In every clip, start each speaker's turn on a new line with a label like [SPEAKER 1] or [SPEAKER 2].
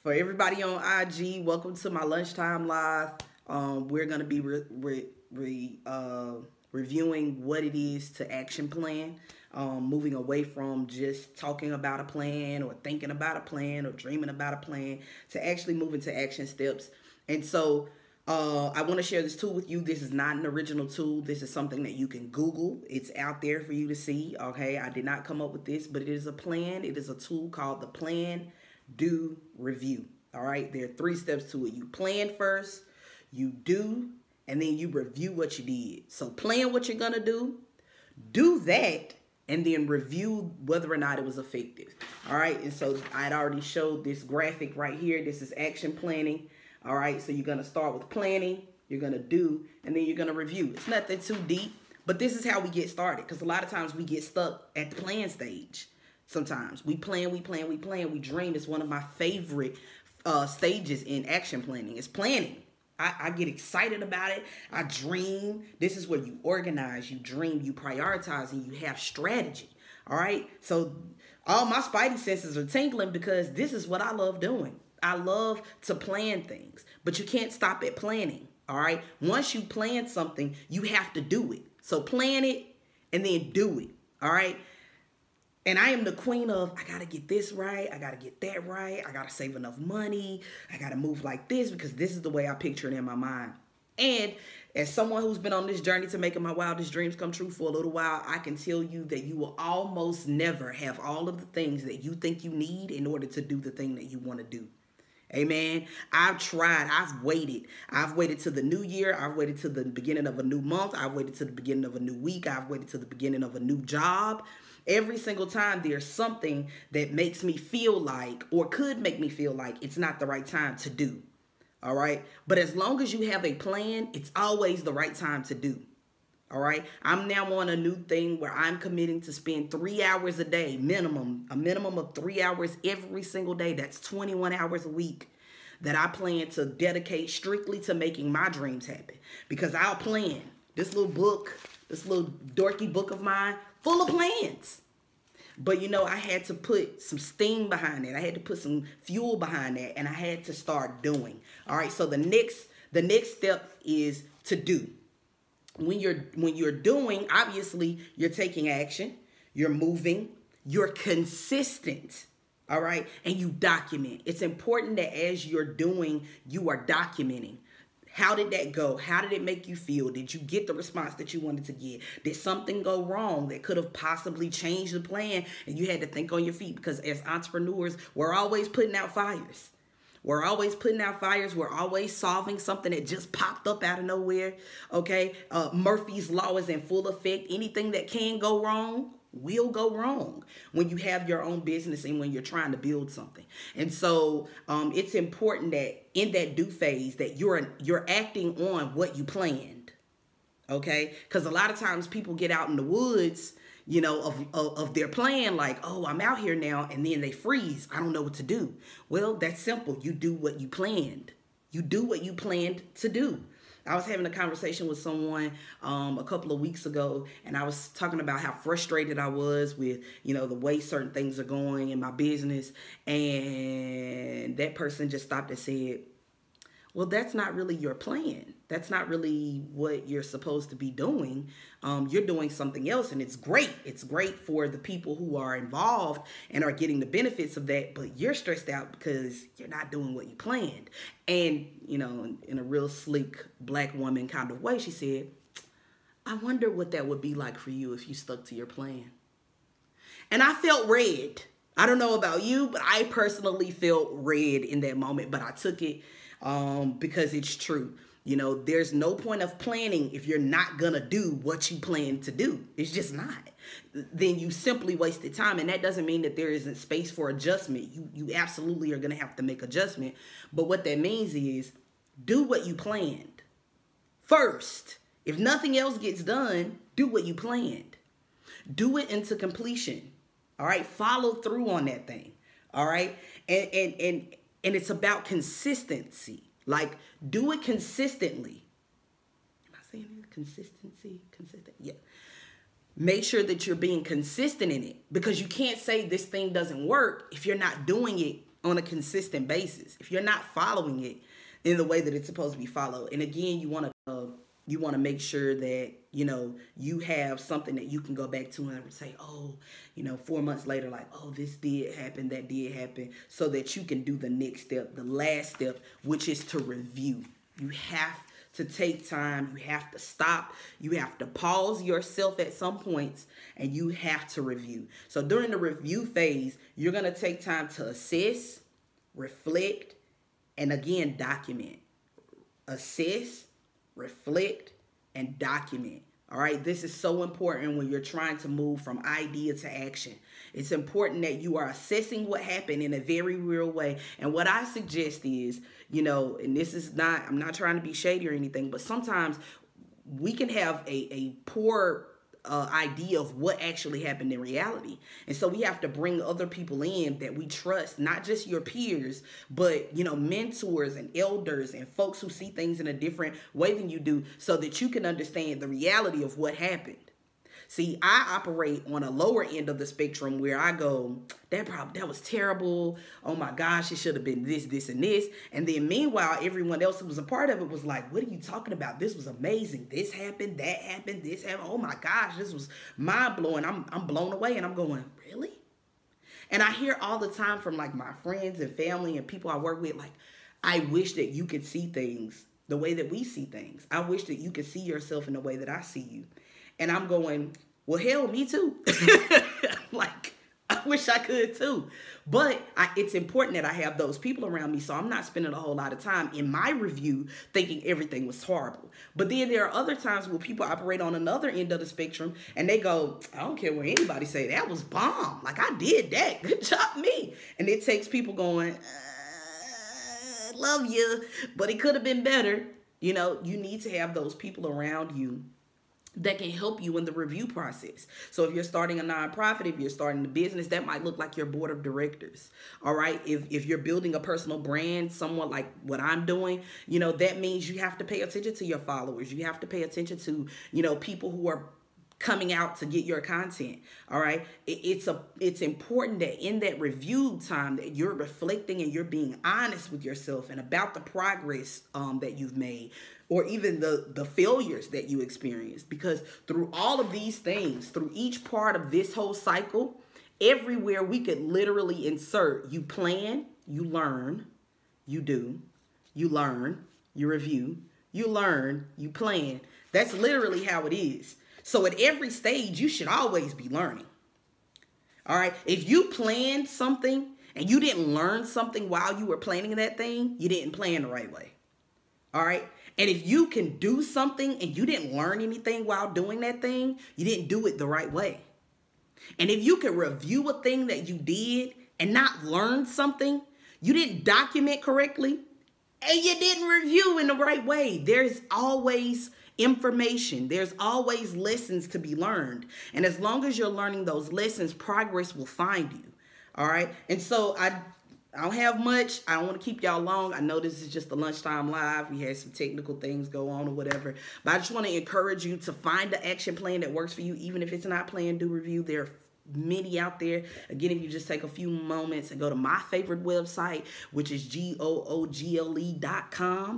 [SPEAKER 1] For everybody on IG, welcome to my lunchtime live. We're gonna be reviewing what it is to action plan. Moving away from just talking about a plan or thinking about a plan or dreaming about a plan to actually moving to action steps. And so I want to share this tool with you. This is not an original tool. This is something that you can Google. It's out there for you to see. Okay, I did not come up with this, but it is a plan. It is a tool called the Plan, Do, Review. All right, there are 3 steps to it. You plan first, you do, and then you review what you did. So plan what you're gonna do that, and then review whether or not it was effective. All right, and so I had already showed this graphic right here. This is action planning. All right, so you're gonna start with planning, you're gonna do, and then you're gonna review. It's nothing too deep, but this is how we get started, because a lot of times we get stuck at the plan stage. Sometimes we plan, we dream. It's one of my favorite stages in action planning. It's planning. I get excited about it. I dream. This is where you organize, you dream, you prioritize, and you have strategy. All right. So all my spidey senses are tingling because this is what I love doing. I love to plan things, but you can't stop at planning. All right. Once you plan something, you have to do it. So plan it and then do it. All right. And I am the queen of, I got to get this right. I got to get that right. I got to save enough money. I got to move like this because this is the way I picture it in my mind. And as someone who's been on this journey to making my wildest dreams come true for a little while, I can tell you that you will almost never have all of the things that you think you need in order to do the thing that you want to do. Amen. I've tried. I've waited. I've waited to the new year. I've waited to the beginning of a new month. I've waited to the beginning of a new week. I've waited to the beginning of a new job. Every single time there's something that makes me feel like, or could make me feel like, it's not the right time to do. All right. But as long as you have a plan, it's always the right time to do. All right. I'm now on a new thing where I'm committing to spend 3 hours a day, a minimum of 3 hours every single day. That's 21 hours a week that I plan to dedicate strictly to making my dreams happen. Because I'll plan this little book, this little dorky book of mine, full of plans. But, you know, I had to put some steam behind it. I had to put some fuel behind that, and I had to start doing. All right, so the next step is to do. When you're doing, obviously, you're taking action, you're moving, you're consistent. All right, and you document. It's important that as you're doing, you are documenting. How did that go? How did it make you feel? Did you get the response that you wanted to get? Did something go wrong that could have possibly changed the plan and you had to think on your feet? Because as entrepreneurs, we're always putting out fires. We're always putting out fires. We're always solving something that just popped up out of nowhere. Okay. Murphy's Law is in full effect. Anything that can go wrong will go wrong when you have your own business and when you're trying to build something. And so it's important that in that do phase that you're acting on what you planned. Okay. Because a lot of times people get out in the woods, you know, of their plan, like, oh, I'm out here now, and then they freeze. I don't know what to do. Well, that's simple. You do what you planned. You do what you planned to do. I was having a conversation with someone a couple of weeks ago, and I was talking about how frustrated I was with, you know, the way certain things are going in my business. And that person just stopped and said, well, that's not really your plan. That's not really what you're supposed to be doing. You're doing something else, and it's great. It's great for the people who are involved and are getting the benefits of that, but you're stressed out because you're not doing what you planned. And, you know, in a real sleek black woman kind of way, she said, I wonder what that would be like for you if you stuck to your plan. And I felt red. I don't know about you, but I personally felt red in that moment, but I took it because it's true. You know, there's no point of planning if you're not going to do what you plan to do. It's just not. Then you simply wasted time. And that doesn't mean that there isn't space for adjustment. You absolutely are going to have to make adjustment. But what that means is do what you planned first. If nothing else gets done, do what you planned. Do it into completion. All right. Follow through on that thing. All right. And it's about consistency. Like, do it consistently. Am I saying it? Consistency? Consistent? Yeah. Make sure that you're being consistent in it, because you can't say this thing doesn't work if you're not doing it on a consistent basis. If you're not following it in the way that it's supposed to be followed, and again, you want to make sure that you have something that you can go back to and say, oh, 4 months later, like, oh, this did happen, that did happen, so that you can do the next step, the last step, which is to review. You have to take time. You have to stop. You have to pause yourself at some points, and you have to review. So during the review phase, you're going to take time to assess, reflect, and again, document. Assess, reflect, and document. All right, this is so important when you're trying to move from idea to action. It's important that you are assessing what happened in a very real way. And what I suggest is, and this is not, I'm not trying to be shady or anything, but sometimes we can have a poor idea of what actually happened in reality. And so we have to bring other people in that we trust, not just your peers, but, mentors and elders and folks who see things in a different way than you do, so that you can understand the reality of what happened. See, I operate on a lower end of the spectrum where I go, that was terrible. Oh my gosh, it should have been this, this, and this. And then meanwhile, everyone else who was a part of it was like, what are you talking about? This was amazing. This happened, that happened, this happened. Oh my gosh, this was mind blowing. I'm blown away. And I'm going, really? And I hear all the time from like my friends and family and people I work with, like, I wish that you could see things the way that we see things. I wish that you could see yourself in the way that I see you. And I'm going, well, hell, me too. Like, I wish I could too. But it's important that I have those people around me, so I'm not spending a whole lot of time in my review thinking everything was horrible. But then there are other times where people operate on another end of the spectrum and they go, I don't care what anybody say, that was bomb. Like, I did that. Good job, me. And it takes people going, love you, but it could have been better. You need to have those people around you that can help you in the review process. So if you're starting a nonprofit, if you're starting a business, that might look like your board of directors. All right. If you're building a personal brand, somewhat like what I'm doing, that means you have to pay attention to your followers. You have to pay attention to, people who are coming out to get your content. All right. It's important that in that review time that you're reflecting and you're being honest with yourself and about the progress that you've made, or even the failures that you experienced. Because through all of these things, through each part of this whole cycle, everywhere we could literally insert, you plan, you learn, you do, you learn, you review, you learn, you plan. That's literally how it is. So at every stage, you should always be learning. All right. If you planned something and you didn't learn something while you were planning that thing, you didn't plan the right way. All right. And if you can do something and you didn't learn anything while doing that thing, you didn't do it the right way. And if you can review a thing that you did and not learn something, you didn't document correctly, and you didn't review in the right way, there's always information. There's always lessons to be learned. And as long as you're learning those lessons, progress will find you. All right. And so I don't have much. I don't want to keep y'all long. I know this is just a lunchtime live. We had some technical things go on or whatever. But I just want to encourage you to find the action plan that works for you, even if it's not plan, do, review. There are many out there. Again, if you just take a few moments and go to my favorite website, which is google.com,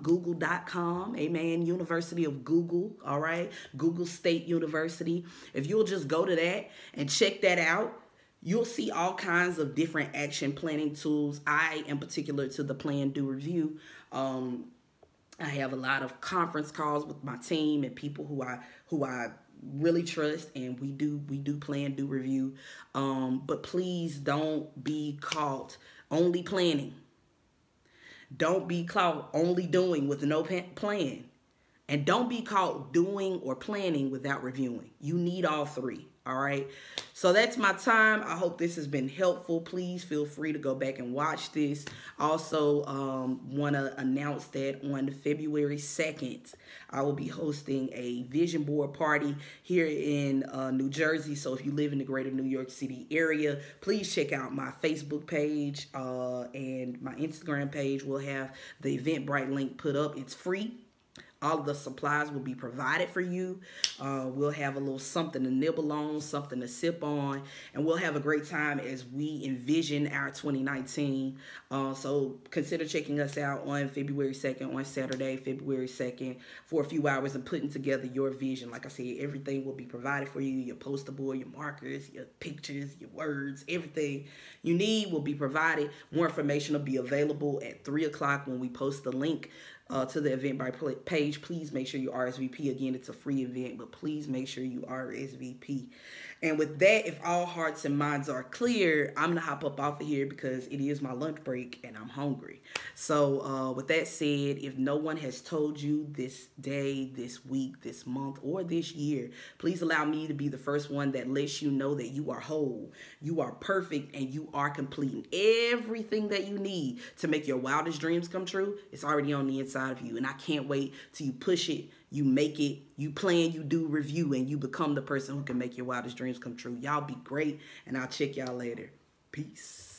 [SPEAKER 1] google.com, amen, University of Google, all right, Google State University. If you'll just go to that and check that out, you'll see all kinds of different action planning tools. I am particular to the plan, do, review. I have a lot of conference calls with my team and people who I really trust, and we do plan, do, review. But please don't be caught only planning. Don't be caught only doing with no plan. And don't be caught doing or planning without reviewing. You need all three. All right. So that's my time. I hope this has been helpful. Please feel free to go back and watch this. Also, want to announce that on February 2nd, I will be hosting a vision board party here in New Jersey. So if you live in the greater New York City area, please check out my Facebook page and my Instagram page. We'll have the Eventbrite link put up. It's free. All of the supplies will be provided for you. We'll have a little something to nibble on, something to sip on, and we'll have a great time as we envision our 2019. So consider checking us out on February 2nd, on Saturday, February 2nd, for a few hours and putting together your vision. Like I said, everything will be provided for you. Your poster board, your markers, your pictures, your words, everything you need will be provided. More information will be available at 3 o'clock when we post the link to the Eventbrite page. Please make sure you RSVP. Again, it's a free event, but please make sure you RSVP. And with that, if all hearts and minds are clear, I'm going to hop up off of here because it is my lunch break and I'm hungry. So with that said, if no one has told you this day, this week, this month, or this year, please allow me to be the first one that lets you know that you are whole, you are perfect, and you are complete. And everything that you need to make your wildest dreams come true, it's already on the inside of you. And I can't wait till you push it, you make it, you plan, you do review, and you become the person who can make your wildest dreams come true. Y'all be great, and I'll check y'all later. Peace.